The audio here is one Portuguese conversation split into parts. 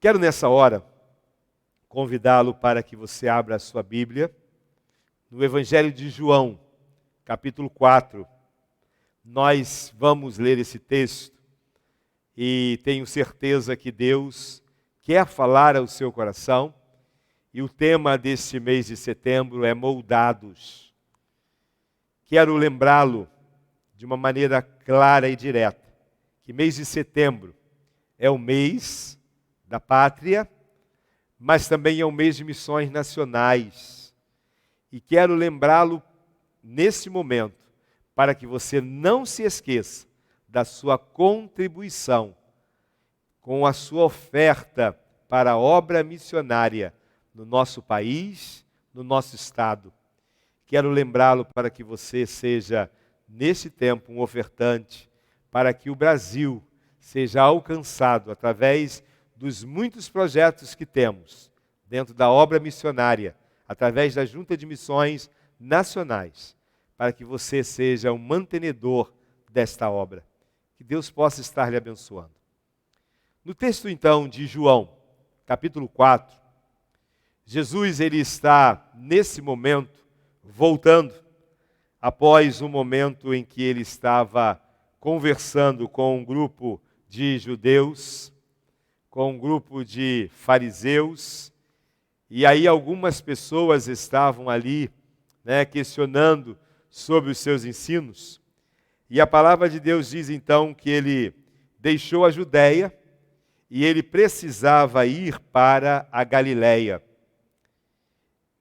Quero nessa hora convidá-lo para que você abra a sua Bíblia no Evangelho de João, capítulo 4. Nós vamos ler esse texto e tenho certeza que Deus quer falar ao seu coração e o tema deste mês de setembro é moldados. Quero lembrá-lo de uma maneira clara e direta que mês de setembro é o mês da pátria, mas também é o mês de missões nacionais. E quero lembrá-lo nesse momento, para que você não se esqueça da sua contribuição com a sua oferta para a obra missionária no nosso país, no nosso estado. Quero lembrá-lo para que você seja, nesse tempo, um ofertante, para que o Brasil seja alcançado através dos muitos projetos que temos dentro da obra missionária, através da Junta de Missões Nacionais, para que você seja um mantenedor desta obra. Que Deus possa estar lhe abençoando. No texto, então, de João, capítulo 4, Jesus ele está, nesse momento, voltando, após um momento em que ele estava conversando com um grupo de judeus, com um grupo de fariseus, e aí algumas pessoas estavam ali, questionando sobre os seus ensinos. E a palavra de Deus diz então que ele deixou a Judéia e ele precisava ir para a Galiléia.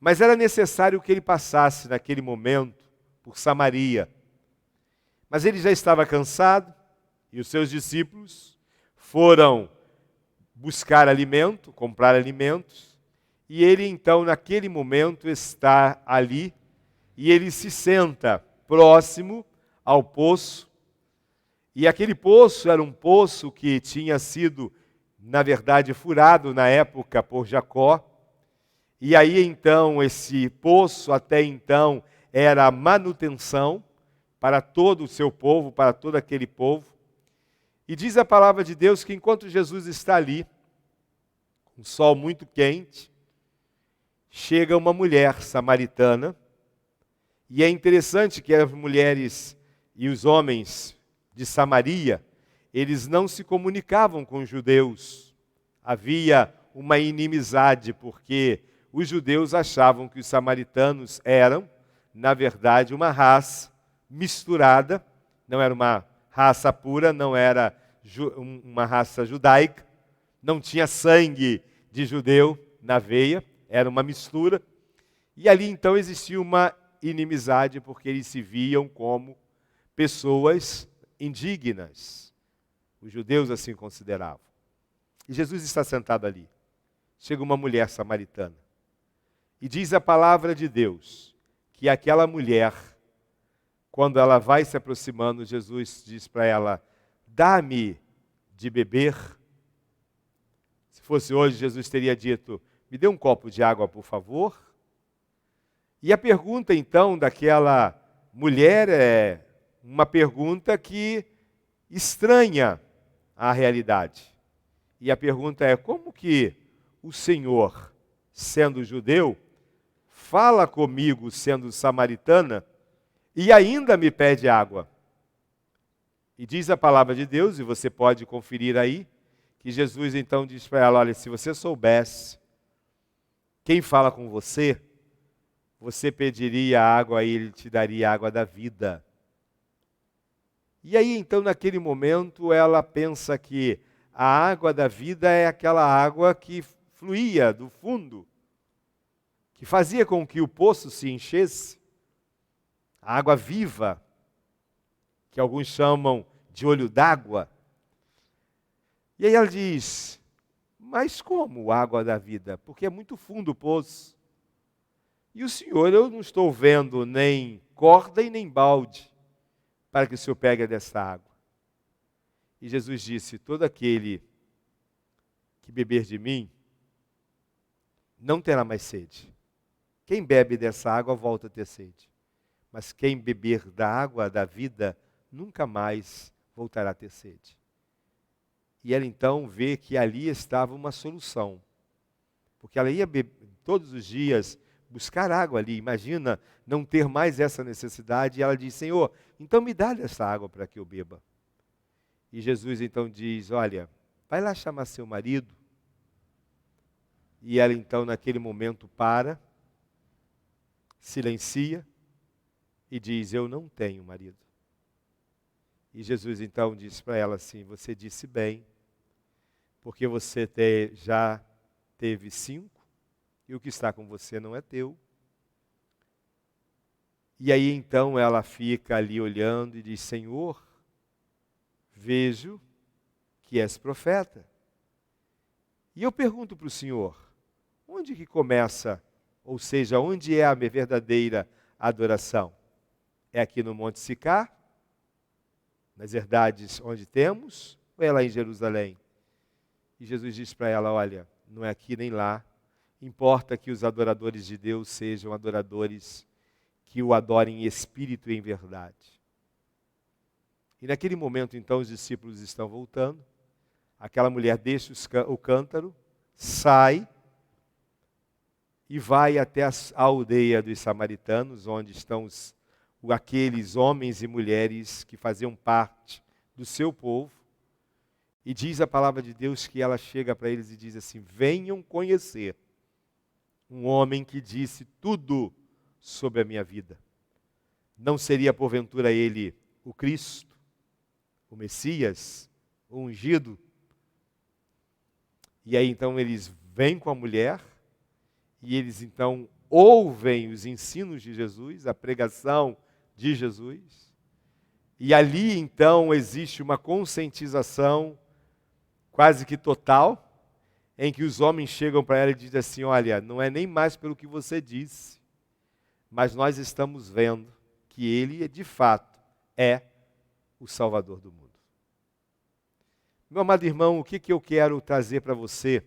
Mas era necessário que ele passasse naquele momento por Samaria. Mas ele já estava cansado e os seus discípulos foram buscar alimento, comprar alimentos, e ele então naquele momento está ali e ele se senta próximo ao poço. E aquele poço era um poço que tinha sido, na verdade, furado na época por Jacó. E aí então esse poço até então era a manutenção para todo o seu povo, para todo aquele povo. E diz a palavra de Deus que enquanto Jesus está ali, com o sol muito quente, chega uma mulher samaritana. E é interessante que as mulheres e os homens de Samaria, eles não se comunicavam com os judeus. Havia uma inimizade, porque os judeus achavam que os samaritanos eram, na verdade, uma raça misturada, não era uma raça pura, não era uma raça judaica, não tinha sangue de judeu na veia, era uma mistura. E ali então existia uma inimizade, porque eles se viam como pessoas indignas. Os judeus assim consideravam. E Jesus está sentado ali. Chega uma mulher samaritana. E diz a palavra de Deus que aquela mulher, quando ela vai se aproximando, Jesus diz para ela: dá-me de beber. Se fosse hoje, Jesus teria dito: me dê um copo de água, por favor. E a pergunta, então, daquela mulher é uma pergunta que estranha a realidade. E a pergunta é: como que o Senhor, sendo judeu, fala comigo, sendo samaritana, e ainda me pede água? E diz a palavra de Deus, e você pode conferir aí, que Jesus então diz para ela: olha, se você soubesse quem fala com você, você pediria água e ele te daria água da vida. E aí então naquele momento ela pensa que a água da vida é aquela água que fluía do fundo, que fazia com que o poço se enchesse, a água viva, que alguns chamam de olho d'água. E aí ela diz: mas como água da vida? Porque é muito fundo o poço. E o Senhor, eu não estou vendo nem corda e nem balde para que o Senhor pegue dessa água. E Jesus disse: todo aquele que beber de mim não terá mais sede. Quem bebe dessa água volta a ter sede. Mas quem beber da água da vida nunca mais voltará a ter sede. E ela então vê que ali estava uma solução. Porque ela ia todos os dias buscar água ali. Imagina não ter mais essa necessidade. E ela diz: Senhor, então me dá dessa água para que eu beba. E Jesus então diz: olha, vai lá chamar seu marido. E ela então naquele momento para, silencia e diz: eu não tenho marido. E Jesus então diz para ela assim: você disse bem, porque você já teve 5 e o que está com você não é teu. E aí então ela fica ali olhando e diz: Senhor, vejo que és profeta. E eu pergunto para o Senhor, onde que começa, ou seja, onde é a verdadeira adoração? É aqui no Monte Sicar? Nas herdades onde temos? Ou é lá em Jerusalém? E Jesus diz para ela: olha, não é aqui nem lá. Importa que os adoradores de Deus sejam adoradores que o adorem em espírito e em verdade. E naquele momento, então, os discípulos estão voltando. Aquela mulher deixa o cântaro, sai e vai até a aldeia dos samaritanos, onde estão aqueles homens e mulheres que faziam parte do seu povo. E diz a palavra de Deus que ela chega para eles e diz assim: venham conhecer um homem que disse tudo sobre a minha vida. Não seria porventura ele o Cristo, o Messias, o ungido? E aí então eles vêm com a mulher e eles então ouvem os ensinos de Jesus, a pregação de Jesus. E ali então existe uma conscientização quase que total, em que os homens chegam para ela e dizem assim: olha, não é nem mais pelo que você disse, mas nós estamos vendo que ele, de fato, é o Salvador do mundo. Meu amado irmão, o que eu quero trazer para você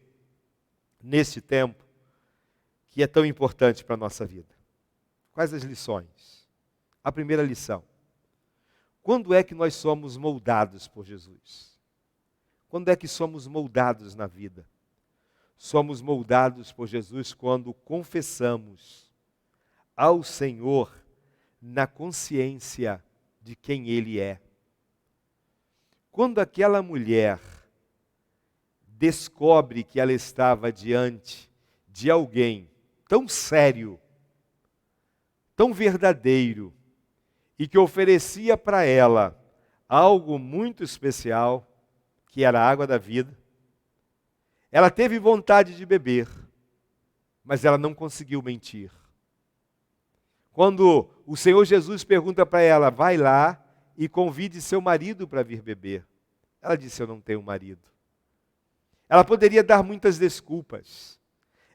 neste tempo que é tão importante para a nossa vida? Quais as lições? A primeira lição: quando é que nós somos moldados por Jesus? Quando é que somos moldados na vida? Somos moldados por Jesus quando confessamos ao Senhor na consciência de quem Ele é. Quando aquela mulher descobre que ela estava diante de alguém tão sério, tão verdadeiro, e que oferecia para ela algo muito especial, que era a água da vida, ela teve vontade de beber, mas ela não conseguiu mentir. Quando o Senhor Jesus pergunta para ela: vai lá e convide seu marido para vir beber. Ela disse: eu não tenho marido. Ela poderia dar muitas desculpas.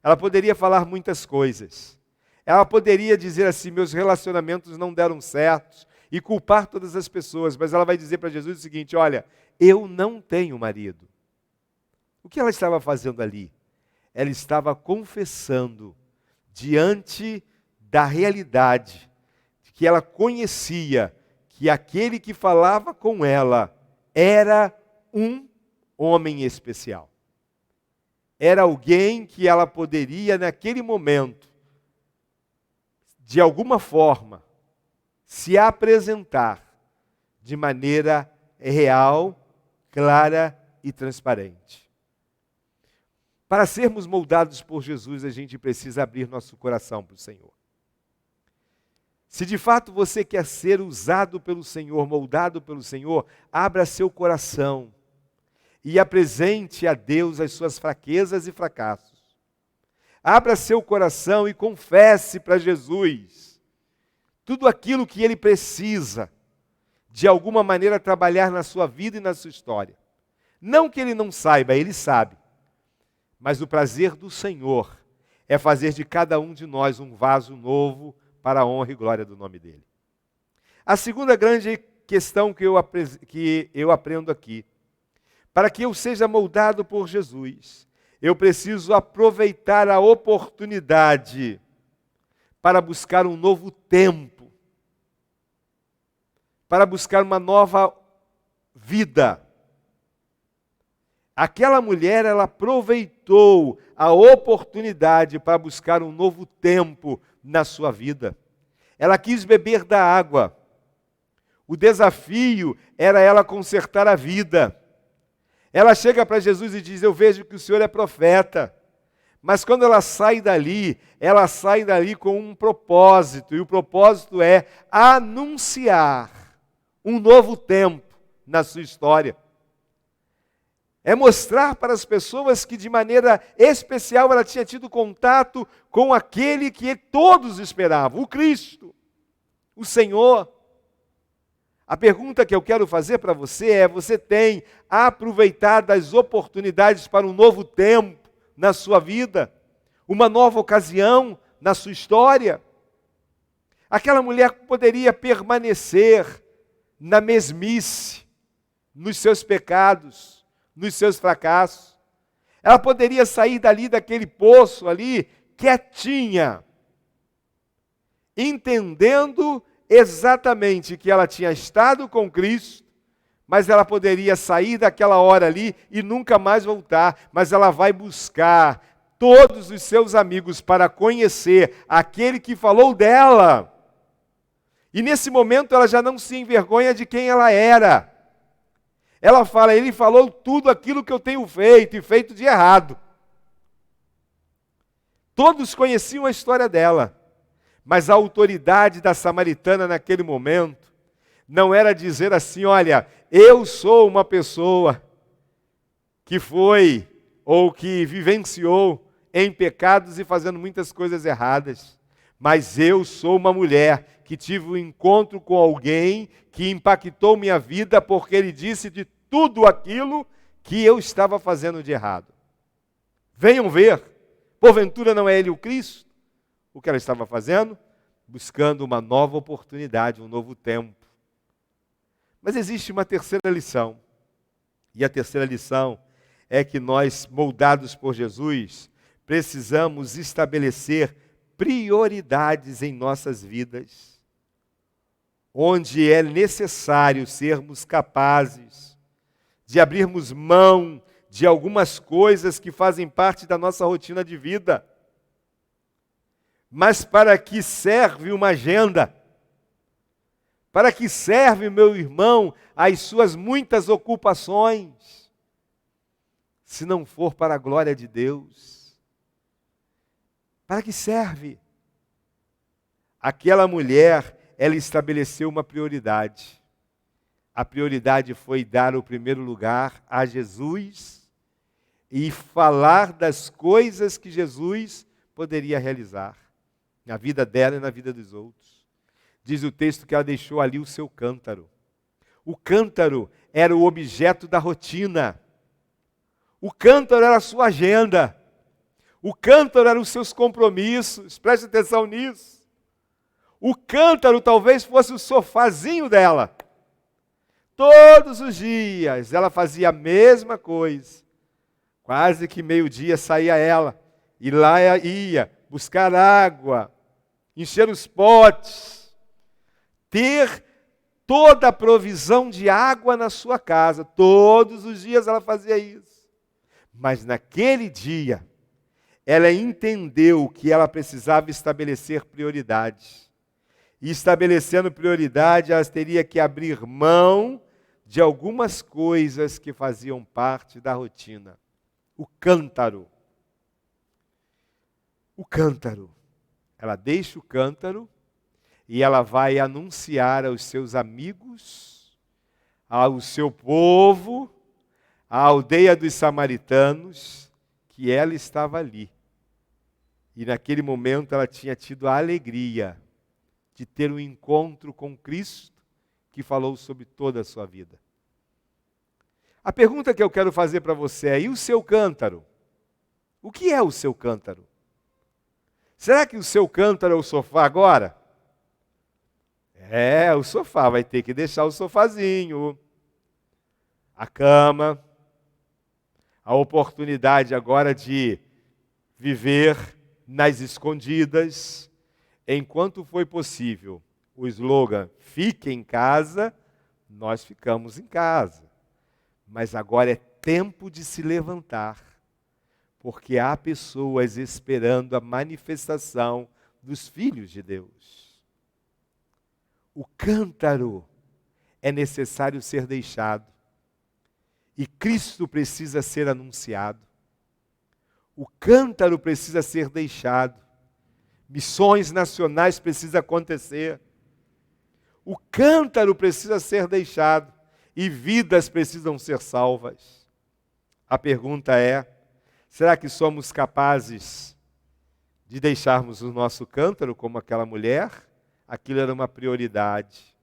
Ela poderia falar muitas coisas. Ela poderia dizer assim: meus relacionamentos não deram certo, e culpar todas as pessoas. Mas ela vai dizer para Jesus o seguinte: olha, eu não tenho marido. O que ela estava fazendo ali? Ela estava confessando diante da realidade de que ela conhecia que aquele que falava com ela era um homem especial. Era alguém que ela poderia, naquele momento, de alguma forma, se apresentar de maneira real, clara e transparente. Para sermos moldados por Jesus, a gente precisa abrir nosso coração para o Senhor. Se de fato você quer ser usado pelo Senhor, moldado pelo Senhor, abra seu coração e apresente a Deus as suas fraquezas e fracassos. Abra seu coração e confesse para Jesus tudo aquilo que Ele precisa, de alguma maneira, trabalhar na sua vida e na sua história. Não que Ele não saiba, Ele sabe. Mas o prazer do Senhor é fazer de cada um de nós um vaso novo para a honra e glória do nome dEle. A segunda grande questão que eu aprendo aqui: para que eu seja moldado por Jesus, eu preciso aproveitar a oportunidade para buscar um novo tempo, para buscar uma nova vida. Aquela mulher, ela aproveitou a oportunidade para buscar um novo tempo na sua vida. Ela quis beber da água. O desafio era ela consertar a vida. Ela chega para Jesus e diz: eu vejo que o Senhor é profeta. Mas quando ela sai dali com um propósito. E o propósito é anunciar um novo tempo na sua história. É mostrar para as pessoas que de maneira especial ela tinha tido contato com aquele que todos esperavam, o Cristo, o Senhor. A pergunta que eu quero fazer para você é: você tem aproveitado as oportunidades para um novo tempo na sua vida? Uma nova ocasião na sua história? Aquela mulher poderia permanecer na mesmice, nos seus pecados, nos seus fracassos. Ela poderia sair dali, daquele poço ali, quietinha, entendendo exatamente que ela tinha estado com Cristo, mas ela poderia sair daquela hora ali e nunca mais voltar. Mas ela vai buscar todos os seus amigos para conhecer aquele que falou dela. E nesse momento ela já não se envergonha de quem ela era. Ela fala: ele falou tudo aquilo que eu tenho feito, e feito de errado. Todos conheciam a história dela, mas a autoridade da samaritana naquele momento não era dizer assim: olha, eu sou uma pessoa que foi ou que vivenciou em pecados e fazendo muitas coisas erradas, mas eu sou uma mulher que tive um encontro com alguém que impactou minha vida, porque ele disse de tudo aquilo que eu estava fazendo de errado. Venham ver, porventura não é ele o Cristo? O que ela estava fazendo? Buscando uma nova oportunidade, um novo tempo. Mas existe uma terceira lição. E a terceira lição é que nós, moldados por Jesus, precisamos estabelecer prioridades em nossas vidas, onde é necessário sermos capazes de abrirmos mão de algumas coisas que fazem parte da nossa rotina de vida. Mas para que serve uma agenda? Para que serve, meu irmão, as suas muitas ocupações, se não for para a glória de Deus? Para que serve? Aquela mulher, ela estabeleceu uma prioridade. A prioridade foi dar o primeiro lugar a Jesus e falar das coisas que Jesus poderia realizar na vida dela e na vida dos outros. Diz o texto que ela deixou ali o seu cântaro. O cântaro era o objeto da rotina. O cântaro era a sua agenda. O cântaro eram os seus compromissos. Preste atenção nisso. O cântaro talvez fosse o sofazinho dela. Todos os dias ela fazia a mesma coisa. Quase que meio-dia saía ela. E lá ia buscar água, encher os potes, ter toda a provisão de água na sua casa. Todos os dias ela fazia isso. Mas naquele dia, ela entendeu que ela precisava estabelecer prioridades. E estabelecendo prioridade, ela teria que abrir mão de algumas coisas que faziam parte da rotina. O cântaro. O cântaro. Ela deixa o cântaro e ela vai anunciar aos seus amigos, ao seu povo, à aldeia dos samaritanos, que ela estava ali. E naquele momento ela tinha tido a alegria de ter um encontro com Cristo, que falou sobre toda a sua vida. A pergunta que eu quero fazer para você é: e o seu cântaro? O que é o seu cântaro? Será que o seu cântaro é o sofá agora? É, o sofá, vai ter que deixar o sofazinho, a cama, a oportunidade agora de viver nas escondidas. Enquanto foi possível o slogan "Fique em casa", nós ficamos em casa. Mas agora é tempo de se levantar, porque há pessoas esperando a manifestação dos filhos de Deus. O cântaro é necessário ser deixado, e Cristo precisa ser anunciado. O cântaro precisa ser deixado, missões nacionais precisam acontecer, o cântaro precisa ser deixado, e vidas precisam ser salvas. A pergunta é: será que somos capazes de deixarmos o nosso cântaro como aquela mulher? Aquilo era uma prioridade,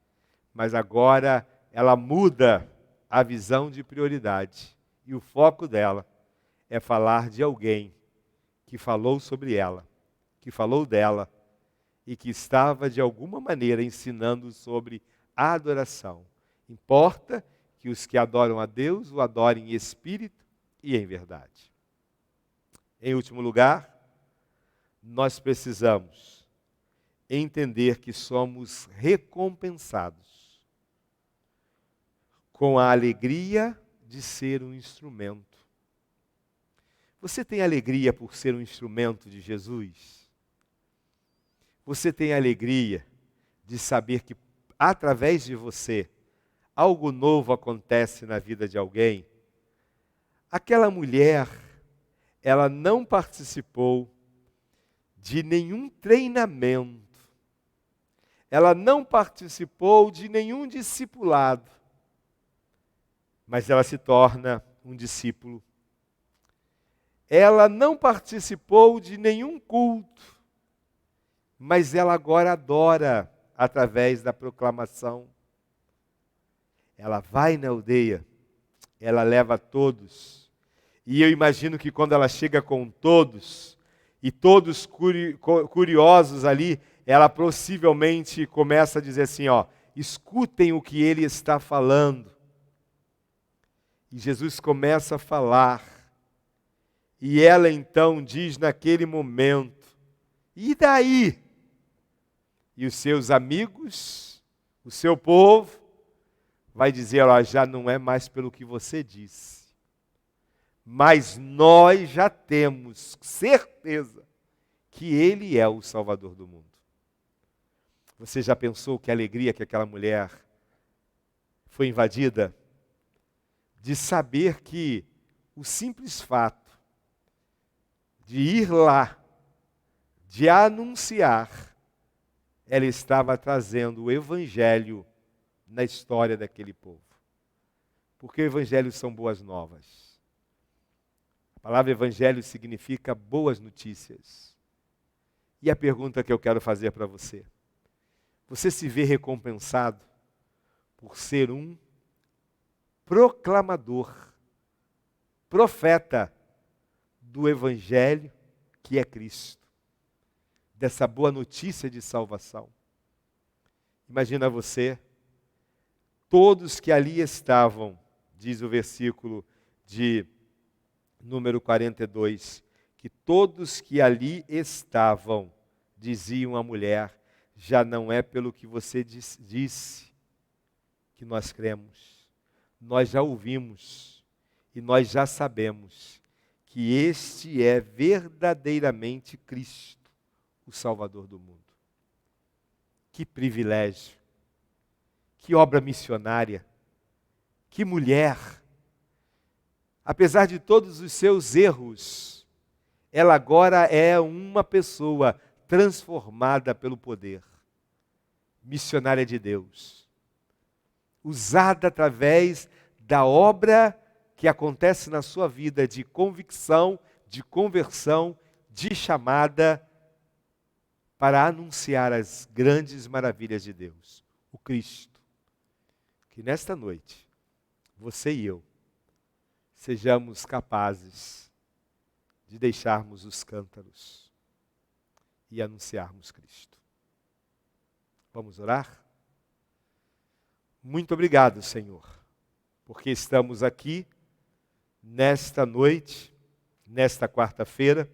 mas agora ela muda a visão de prioridade, e o foco dela é falar de alguém que falou sobre ela, que falou dela, e que estava de alguma maneira ensinando sobre a adoração. Importa que os que adoram a Deus o adorem em espírito e em verdade. Em último lugar, nós precisamos entender que somos recompensados com a alegria de ser um instrumento. Você tem alegria por ser um instrumento de Jesus? Você tem alegria de saber que, através de você, algo novo acontece na vida de alguém? Aquela mulher, ela não participou de nenhum treinamento, ela não participou de nenhum discipulado, mas ela se torna um discípulo. Ela não participou de nenhum culto, mas ela agora adora através da proclamação. Ela vai na aldeia, ela leva todos, e eu imagino que quando ela chega com todos, e todos curiosos ali, ela possivelmente começa a dizer assim, escutem o que ele está falando. E Jesus começa a falar, e ela então diz naquele momento, e daí? E os seus amigos, o seu povo, vai dizer, já não é mais pelo que você disse, mas nós já temos certeza que Ele é o Salvador do mundo. Você já pensou que alegria que aquela mulher foi invadida? De saber que o simples fato de ir lá, de anunciar, ela estava trazendo o Evangelho na história daquele povo. Porque o Evangelho são boas novas. A palavra Evangelho significa boas notícias. E a pergunta que eu quero fazer para você: você se vê recompensado por ser um proclamador, profeta do Evangelho que é Cristo, dessa boa notícia de salvação? Imagina você, todos que ali estavam, diz o versículo de número 42, que todos que ali estavam, diziam à mulher, já não é pelo que você disse que nós cremos, nós já ouvimos e nós já sabemos que este é verdadeiramente Cristo, o Salvador do mundo. Que privilégio, que obra missionária, que mulher. Apesar de todos os seus erros, ela agora é uma pessoa transformada pelo poder, missionária de Deus, usada através da obra que acontece na sua vida de convicção, de conversão, de chamada para anunciar as grandes maravilhas de Deus, o Cristo. Que nesta noite, você e eu, sejamos capazes de deixarmos os cântaros e anunciarmos Cristo. Vamos orar? Muito obrigado, Senhor, porque estamos aqui nesta noite, nesta quarta-feira,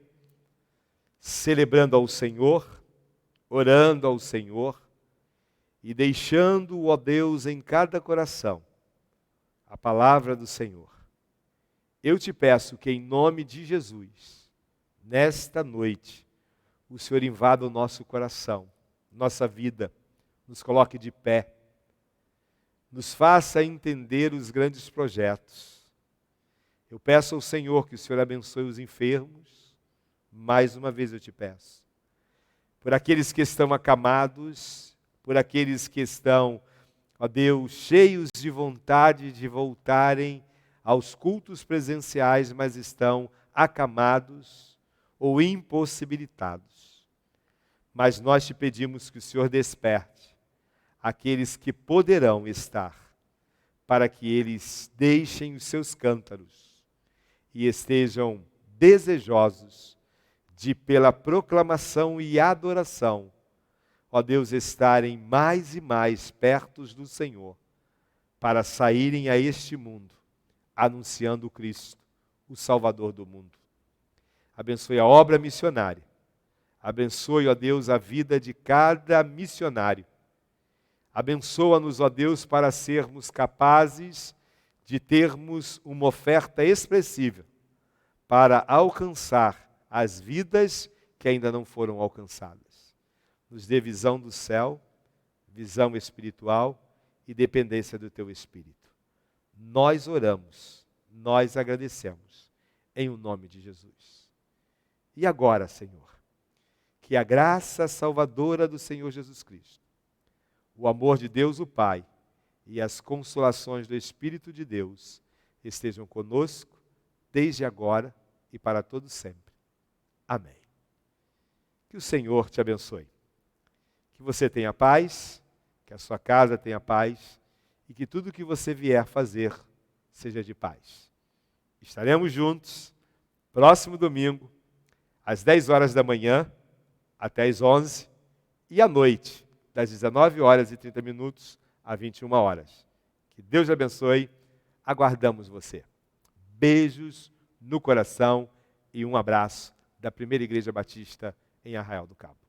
celebrando ao Senhor, orando ao Senhor e deixando, ó Deus, em cada coração a palavra do Senhor. eu te peço que, em nome de Jesus, nesta noite, o Senhor invada o nosso coração, nossa vida, nos coloque de pé, nos faça entender os grandes projetos. Eu peço ao Senhor que o Senhor abençoe os enfermos, mais uma vez eu te peço, por aqueles que estão acamados, por aqueles que estão, ó Deus, cheios de vontade de voltarem aos cultos presenciais, mas estão acamados ou impossibilitados. Mas nós te pedimos que o Senhor desperte aqueles que poderão estar, para que eles deixem os seus cântaros e estejam desejosos de, pela proclamação e adoração, ó Deus, estarem mais e mais perto do Senhor, para saírem a este mundo, anunciando o Cristo, o Salvador do mundo. Abençoe a obra missionária. Abençoe, ó Deus, a vida de cada missionário. Abençoa-nos, ó Deus, para sermos capazes de termos uma oferta expressiva para alcançar as vidas que ainda não foram alcançadas. Nos dê visão do céu, visão espiritual e dependência do Teu Espírito. Nós oramos, nós agradecemos, em o nome de Jesus. E agora, Senhor, que a graça salvadora do Senhor Jesus Cristo, o amor de Deus o Pai e as consolações do Espírito de Deus estejam conosco, desde agora e para todo sempre. Amém. Que o Senhor te abençoe. Que você tenha paz, que a sua casa tenha paz e que tudo que você vier fazer seja de paz. Estaremos juntos, próximo domingo, às 10 horas da manhã, até às 11, e à noite, das 19 horas e 30 minutos a 21 horas. Que Deus te abençoe, aguardamos você. Beijos no coração e um abraço da Primeira Igreja Batista em Arraial do Cabo.